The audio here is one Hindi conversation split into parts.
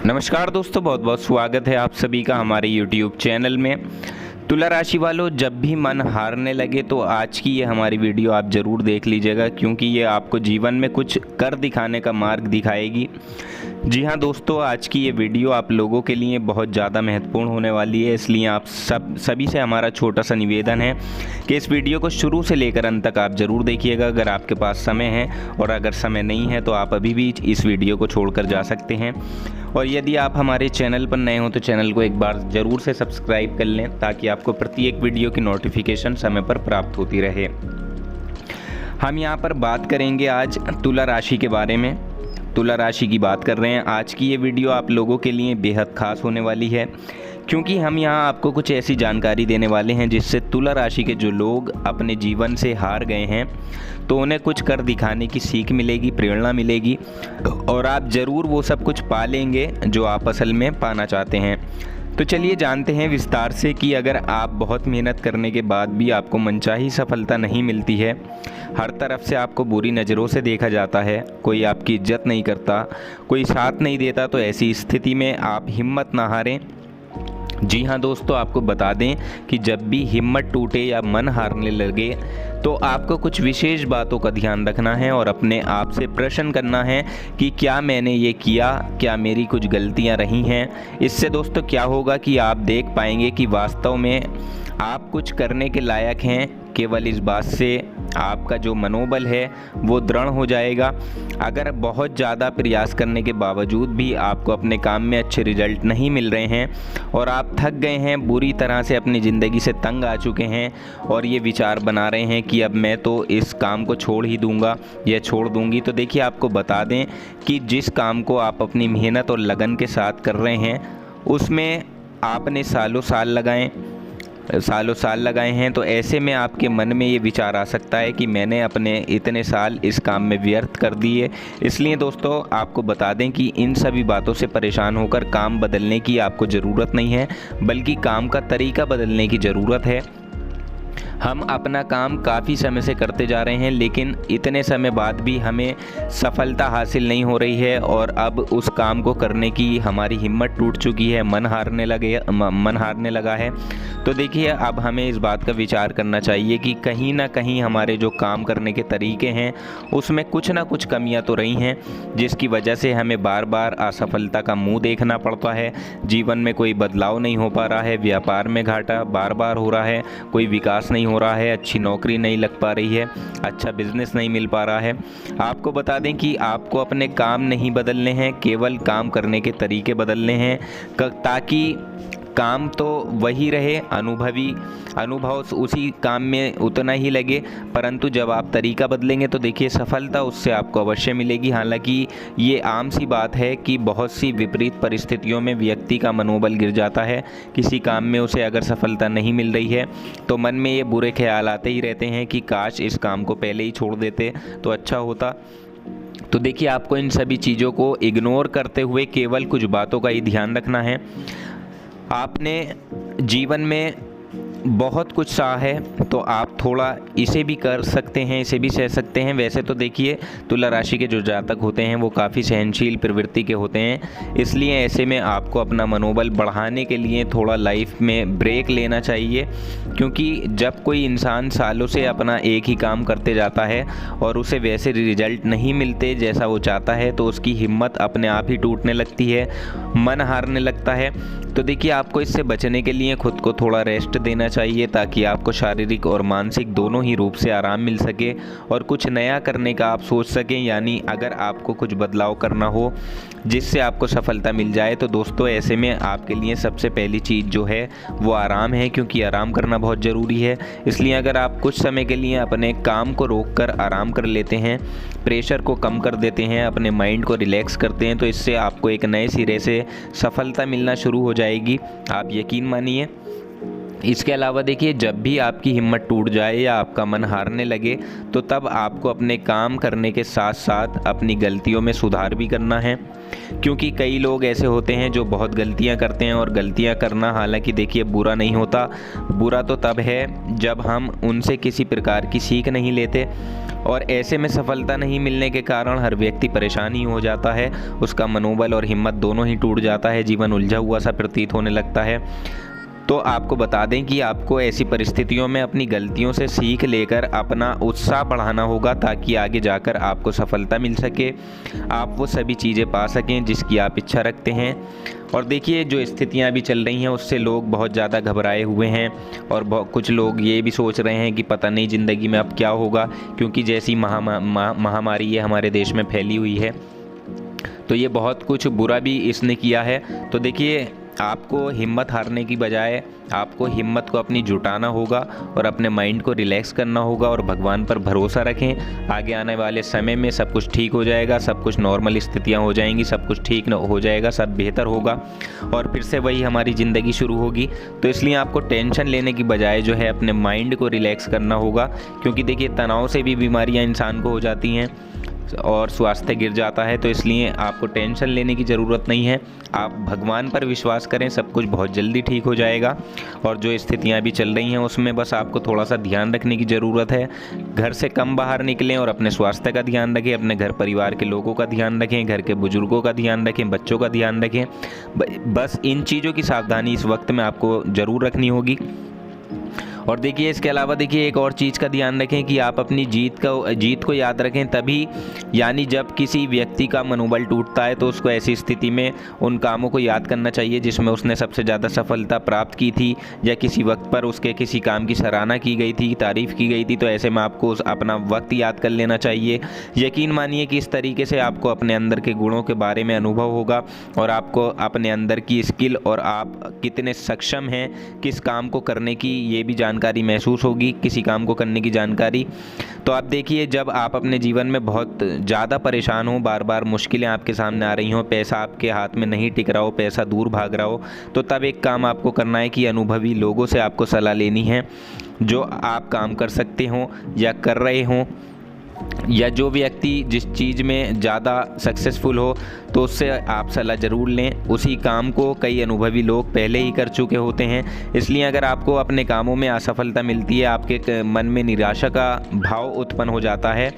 नमस्कार दोस्तों, बहुत बहुत स्वागत है आप सभी का हमारे YouTube चैनल में। तुला राशि वालों, जब भी मन हारने लगे तो आज की ये हमारी वीडियो आप ज़रूर देख लीजिएगा, क्योंकि ये आपको जीवन में कुछ कर दिखाने का मार्ग दिखाएगी। जी हाँ दोस्तों, आज की ये वीडियो आप लोगों के लिए बहुत ज़्यादा महत्वपूर्ण होने वाली है, इसलिए आप सभी से हमारा छोटा सा निवेदन है कि इस वीडियो को शुरू से लेकर अंत तक आप ज़रूर देखिएगा। अगर आपके पास समय है और अगर समय नहीं है तो आप अभी भी इस वीडियो को छोड़कर जा सकते हैं। और यदि आप हमारे चैनल पर नए हो तो चैनल को एक बार ज़रूर से सब्सक्राइब कर लें, ताकि आपको प्रत्येक वीडियो की नोटिफिकेशन समय पर प्राप्त होती रहे। हम यहाँ पर बात करेंगे आज तुला राशि के बारे में। तुला राशि की बात कर रहे हैं। आज की ये वीडियो आप लोगों के लिए बेहद खास होने वाली है, क्योंकि हम यहाँ आपको कुछ ऐसी जानकारी देने वाले हैं जिससे तुला राशि के जो लोग अपने जीवन से हार गए हैं तो उन्हें कुछ कर दिखाने की सीख मिलेगी, प्रेरणा मिलेगी, और आप ज़रूर वो सब कुछ पा लेंगे जो आप असल में पाना चाहते हैं। तो चलिए जानते हैं विस्तार से कि अगर आप बहुत मेहनत करने के बाद भी आपको मनचाही सफलता नहीं मिलती है, हर तरफ से आपको बुरी नज़रों से देखा जाता है, कोई आपकी इज्जत नहीं करता, कोई साथ नहीं देता, तो ऐसी स्थिति में आप हिम्मत ना हारें। जी हाँ दोस्तों, आपको बता दें कि जब भी हिम्मत टूटे या मन हारने लगे तो आपको कुछ विशेष बातों का ध्यान रखना है और अपने आप से प्रश्न करना है कि क्या मैंने ये किया, क्या मेरी कुछ गलतियाँ रही हैं। इससे दोस्तों क्या होगा कि आप देख पाएंगे कि वास्तव में आप कुछ करने के लायक हैं। केवल इस बात से आपका जो मनोबल है वो दृढ़ हो जाएगा। अगर बहुत ज़्यादा प्रयास करने के बावजूद भी आपको अपने काम में अच्छे रिजल्ट नहीं मिल रहे हैं और आप थक गए हैं, बुरी तरह से अपनी ज़िंदगी से तंग आ चुके हैं और ये विचार बना रहे हैं कि अब मैं तो इस काम को छोड़ ही दूंगा या छोड़ दूंगी, तो देखिए आपको बता दें कि जिस काम को आप अपनी मेहनत और लगन के साथ कर रहे हैं उसमें आपने सालों साल लगाए हैं, तो ऐसे में आपके मन में ये विचार आ सकता है कि मैंने अपने इतने साल इस काम में व्यर्थ कर दिए। इसलिए दोस्तों आपको बता दें कि इन सभी बातों से परेशान होकर काम बदलने की आपको ज़रूरत नहीं है, बल्कि काम का तरीका बदलने की ज़रूरत है। हम अपना काम काफ़ी समय से करते जा रहे हैं, लेकिन इतने समय बाद भी हमें सफलता हासिल नहीं हो रही है और अब उस काम को करने की हमारी हिम्मत टूट चुकी है, मन हारने लगा है। तो देखिए अब हमें इस बात का विचार करना चाहिए कि कहीं ना कहीं हमारे जो काम करने के तरीके हैं उसमें कुछ ना कुछ कमियां तो रही हैं, जिसकी वजह से हमें बार बार असफलता का मुंह देखना पड़ता है। जीवन में कोई बदलाव नहीं हो पा रहा है, व्यापार में घाटा बार बार हो रहा है, कोई विकास नहीं हो रहा है, अच्छी नौकरी नहीं लग पा रही है, अच्छा बिजनेस नहीं मिल पा रहा है। आपको बता दें कि आपको अपने काम नहीं बदलने हैं, केवल काम करने के तरीके बदलने हैं, ताकि काम तो वही रहे, अनुभव उसी काम में उतना ही लगे, परंतु जब आप तरीका बदलेंगे तो देखिए सफलता उससे आपको अवश्य मिलेगी। हालांकि ये आम सी बात है कि बहुत सी विपरीत परिस्थितियों में व्यक्ति का मनोबल गिर जाता है। किसी काम में उसे अगर सफलता नहीं मिल रही है तो मन में ये बुरे ख्याल आते ही रहते हैं कि काश इस काम को पहले ही छोड़ देते तो अच्छा होता। तो देखिए आपको इन सभी चीज़ों को इग्नोर करते हुए केवल कुछ बातों का ही ध्यान रखना है। आपने जीवन में बहुत कुछ सहा है तो आप थोड़ा इसे भी कर सकते हैं, इसे भी सह सकते हैं। वैसे तो देखिए तुला राशि के जो जातक होते हैं वो काफ़ी सहनशील प्रवृत्ति के होते हैं, इसलिए ऐसे में आपको अपना मनोबल बढ़ाने के लिए थोड़ा लाइफ में ब्रेक लेना चाहिए, क्योंकि जब कोई इंसान सालों से अपना एक ही काम करते जाता है और उसे वैसे रिजल्ट नहीं मिलते जैसा वो चाहता है तो उसकी हिम्मत अपने आप ही टूटने लगती है, मन हारने लगता है। तो देखिए आपको इससे बचने के लिए खुद को थोड़ा रेस्ट देना चाहिए, ताकि आपको शारीरिक और मानसिक दोनों ही रूप से आराम मिल सके और कुछ नया करने का आप सोच सकें। यानी अगर आपको कुछ बदलाव करना हो जिससे आपको सफलता मिल जाए तो दोस्तों ऐसे में आपके लिए सबसे पहली चीज़ जो है वो आराम है, क्योंकि आराम करना बहुत ज़रूरी है। इसलिए अगर आप कुछ समय के लिए अपने काम को रोककर आराम कर लेते हैं, प्रेशर को कम कर देते हैं, अपने माइंड को रिलैक्स करते हैं, तो इससे आपको एक नए सिरे से सफलता मिलना शुरू हो जाएगी, आप यकीन मानिए। इसके अलावा देखिए जब भी आपकी हिम्मत टूट जाए या आपका मन हारने लगे तो तब आपको अपने काम करने के साथ साथ अपनी गलतियों में सुधार भी करना है, क्योंकि कई लोग ऐसे होते हैं जो बहुत गलतियां करते हैं। और गलतियां करना हालांकि देखिए बुरा नहीं होता, बुरा तो तब है जब हम उनसे किसी प्रकार की सीख नहीं लेते। और ऐसे में सफलता नहीं मिलने के कारण हर व्यक्ति परेशान ही हो जाता है, उसका मनोबल और हिम्मत दोनों ही टूट जाता है, जीवन उलझा हुआ सा प्रतीत होने लगता है। तो आपको बता दें कि आपको ऐसी परिस्थितियों में अपनी गलतियों से सीख लेकर अपना उत्साह बढ़ाना होगा, ताकि आगे जाकर आपको सफलता मिल सके, आप वो सभी चीज़ें पा सकें जिसकी आप इच्छा रखते हैं। और देखिए, जो स्थितियां अभी चल रही हैं उससे लोग बहुत ज़्यादा घबराए हुए हैं, और कुछ लोग ये भी सोच रहे हैं कि पता नहीं ज़िंदगी में अब क्या होगा, क्योंकि जैसी महामारी ये हमारे देश में फैली हुई है, तो ये बहुत कुछ बुरा भी इसने किया है। तो देखिए, आपको हिम्मत हारने की बजाय आपको हिम्मत को अपनी जुटाना होगा और अपने माइंड को रिलैक्स करना होगा और भगवान पर भरोसा रखें। आगे आने वाले समय में सब कुछ ठीक हो जाएगा, सब कुछ नॉर्मल स्थितियां हो जाएंगी, सब कुछ ठीक हो जाएगा, सब बेहतर होगा और फिर से वही हमारी ज़िंदगी शुरू होगी। तो इसलिए आपको टेंशन लेने की बजाय जो है अपने माइंड को रिलैक्स करना होगा, क्योंकि देखिए तनाव से भी बीमारियाँ इंसान को हो जाती हैं और स्वास्थ्य गिर जाता है। तो इसलिए आपको टेंशन लेने की ज़रूरत नहीं है, आप भगवान पर विश्वास करें, सब कुछ बहुत जल्दी ठीक हो जाएगा। और जो स्थितियां भी चल रही हैं उसमें बस आपको थोड़ा सा ध्यान रखने की ज़रूरत है। घर से कम बाहर निकलें और अपने स्वास्थ्य का ध्यान रखें, अपने घर परिवार के लोगों का ध्यान रखें, घर के बुजुर्गों का ध्यान रखें, बच्चों का ध्यान रखें। बस इन चीज़ों की सावधानी इस वक्त में आपको ज़रूर रखनी होगी। और देखिए, इसके अलावा देखिए एक और चीज़ का ध्यान रखें कि आप अपनी जीत को याद रखें तभी, यानी जब किसी व्यक्ति का मनोबल टूटता है तो उसको ऐसी स्थिति में उन कामों को याद करना चाहिए जिसमें उसने सबसे ज़्यादा सफलता प्राप्त की थी, या किसी वक्त पर उसके किसी काम की सराहना की गई थी, तारीफ़ की गई थी। तो ऐसे में आपको अपना वक्त याद कर लेना चाहिए। यकीन मानिए कि इस तरीके से आपको अपने अंदर के गुणों के बारे में अनुभव होगा और आपको अपने अंदर की स्किल और आप कितने सक्षम हैं किस काम को करने की, ये भी जानकारी महसूस होगी, किसी काम को करने की जानकारी। तो आप देखिए, जब आप अपने जीवन में बहुत ज़्यादा परेशान हो, बार बार मुश्किलें आपके सामने आ रही हों, पैसा आपके हाथ में नहीं टिक रहा हो, पैसा दूर भाग रहा हो, तो तब एक काम आपको करना है कि अनुभवी लोगों से आपको सलाह लेनी है, जो आप काम कर सकते हों या कर रहे हों, या जो व्यक्ति जिस चीज़ में ज़्यादा सक्सेसफुल हो तो उससे आप सलाह ज़रूर लें। उसी काम को कई अनुभवी लोग पहले ही कर चुके होते हैं। इसलिए अगर आपको अपने कामों में असफलता मिलती है, आपके मन में निराशा का भाव उत्पन्न हो जाता है,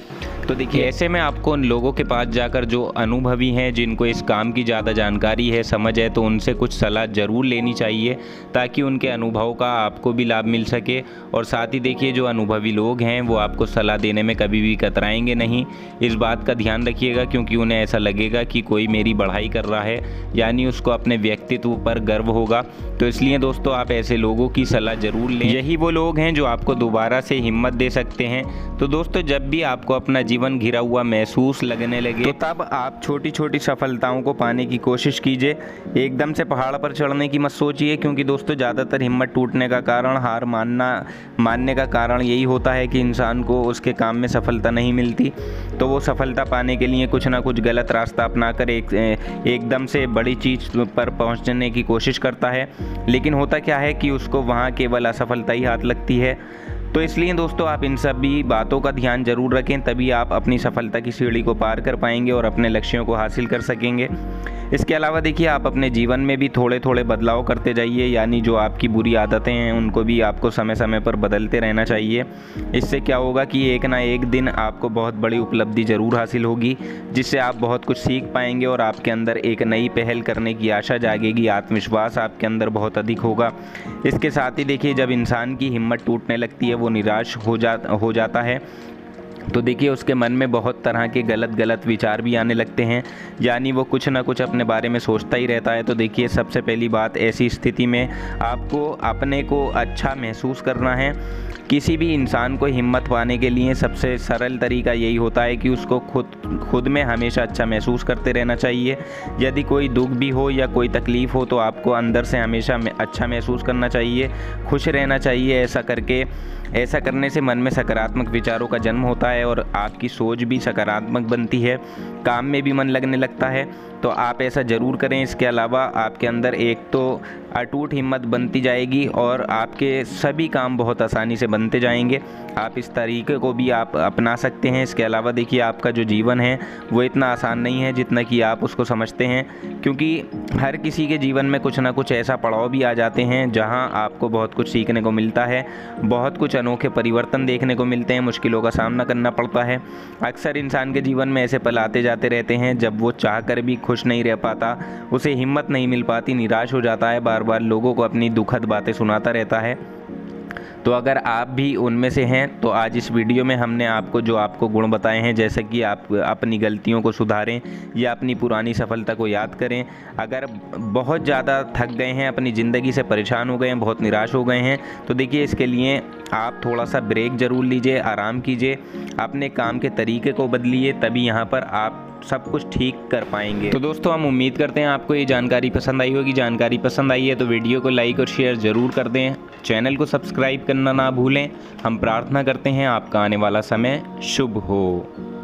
तो देखिए ऐसे में आपको उन लोगों के पास जाकर जो अनुभवी हैं, जिनको इस काम की ज़्यादा जानकारी है, समझ है, तो उनसे कुछ सलाह ज़रूर लेनी चाहिए, ताकि उनके अनुभव का आपको भी लाभ मिल सके। और साथ ही देखिए, जो अनुभवी लोग हैं वो आपको सलाह देने में कभी भी कतराएंगे नहीं, इस बात का ध्यान रखिएगा, क्योंकि उन्हें ऐसा लगेगा कि कोई मेरी बढ़ाई कर रहा है, यानी उसको अपने व्यक्तित्व पर गर्व होगा। तो इसलिए दोस्तों, आप ऐसे लोगों की सलाह ज़रूर लें, यही वो लोग हैं जो आपको दोबारा से हिम्मत दे सकते हैं। तो दोस्तों, जब भी आपको अपना जीवन घिरा हुआ महसूस लगने लगे, तो तब आप छोटी छोटी सफलताओं को पाने की कोशिश कीजिए। एकदम से पहाड़ पर चढ़ने की मत सोचिए, क्योंकि दोस्तों ज़्यादातर हिम्मत टूटने का कारण, हार मानने का कारण यही होता है कि इंसान को उसके काम में सफलता नहीं मिलती, तो वो सफलता पाने के लिए कुछ ना कुछ गलत रास्ता अपनाकर एकदम से बड़ी चीज़ पर पहुंचने की कोशिश करता है। लेकिन होता क्या है कि उसको वहाँ केवल असफलता ही हाथ लगती है। तो इसलिए दोस्तों, आप इन सभी बातों का ध्यान जरूर रखें, तभी आप अपनी सफलता की सीढ़ी को पार कर पाएंगे और अपने लक्ष्यों को हासिल कर सकेंगे। इसके अलावा देखिए, आप अपने जीवन में भी थोड़े थोड़े बदलाव करते जाइए, यानी जो आपकी बुरी आदतें हैं उनको भी आपको समय समय पर बदलते रहना चाहिए। इससे क्या होगा कि एक ना एक दिन आपको बहुत बड़ी उपलब्धि ज़रूर हासिल होगी, जिससे आप बहुत कुछ सीख पाएंगे और आपके अंदर एक नई पहल करने की आशा जागेगी, आत्मविश्वास आपके अंदर बहुत अधिक होगा। इसके साथ ही देखिए, जब इंसान की हिम्मत टूटने लगती है, वो निराश हो जाता है, तो देखिए उसके मन में बहुत तरह के गलत विचार भी आने लगते हैं, यानी वो कुछ ना कुछ अपने बारे में सोचता ही रहता है। तो देखिए, सबसे पहली बात, ऐसी स्थिति में आपको अपने को अच्छा महसूस करना है। किसी भी इंसान को हिम्मत पाने के लिए सबसे सरल तरीका यही होता है कि उसको खुद में हमेशा अच्छा महसूस करते रहना चाहिए। यदि कोई दुख भी हो या कोई तकलीफ़ हो, तो आपको अंदर से हमेशा अच्छा महसूस करना चाहिए, खुश रहना चाहिए। ऐसा करने से मन में सकारात्मक विचारों का जन्म होता है और आपकी सोच भी सकारात्मक बनती है, काम में भी मन लगने लगता है। तो आप ऐसा ज़रूर करें। इसके अलावा आपके अंदर एक तो अटूट हिम्मत बनती जाएगी और आपके सभी काम बहुत आसानी से बनते जाएंगे। आप इस तरीके को भी आप अपना सकते हैं। इसके अलावा देखिए, आपका जो जीवन है वो इतना आसान नहीं है जितना कि आप उसको समझते हैं, क्योंकि हर किसी के जीवन में कुछ ना कुछ ऐसा पड़ाव भी आ जाते हैं जहां आपको बहुत कुछ सीखने को मिलता है, बहुत कुछ अनोखे परिवर्तन देखने को मिलते हैं, मुश्किलों का सामना करने करना पड़ता है। अक्सर इंसान के जीवन में ऐसे पल आते जाते रहते हैं जब वो चाहकर भी खुश नहीं रह पाता, उसे हिम्मत नहीं मिल पाती, निराश हो जाता है, बार बार लोगों को अपनी दुखद बातें सुनाता रहता है। तो अगर आप भी उनमें से हैं तो आज इस वीडियो में हमने आपको गुण बताए हैं, जैसे कि आप अपनी गलतियों को सुधारें या अपनी पुरानी सफलता को याद करें। अगर बहुत ज़्यादा थक गए हैं, अपनी ज़िंदगी से परेशान हो गए हैं, बहुत निराश हो गए हैं, तो देखिए इसके लिए आप थोड़ा सा ब्रेक ज़रूर लीजिए, आराम कीजिए, अपने काम के तरीके को बदलिए, तभी यहाँ पर आप सब कुछ ठीक कर पाएंगे। तो दोस्तों हम उम्मीद करते हैं आपको ये जानकारी पसंद आई होगी। जानकारी पसंद आई है तो वीडियो को लाइक और शेयर ज़रूर कर दें, चैनल को सब्सक्राइब करना ना भूलें। हम प्रार्थना करते हैं आपका आने वाला समय शुभ हो।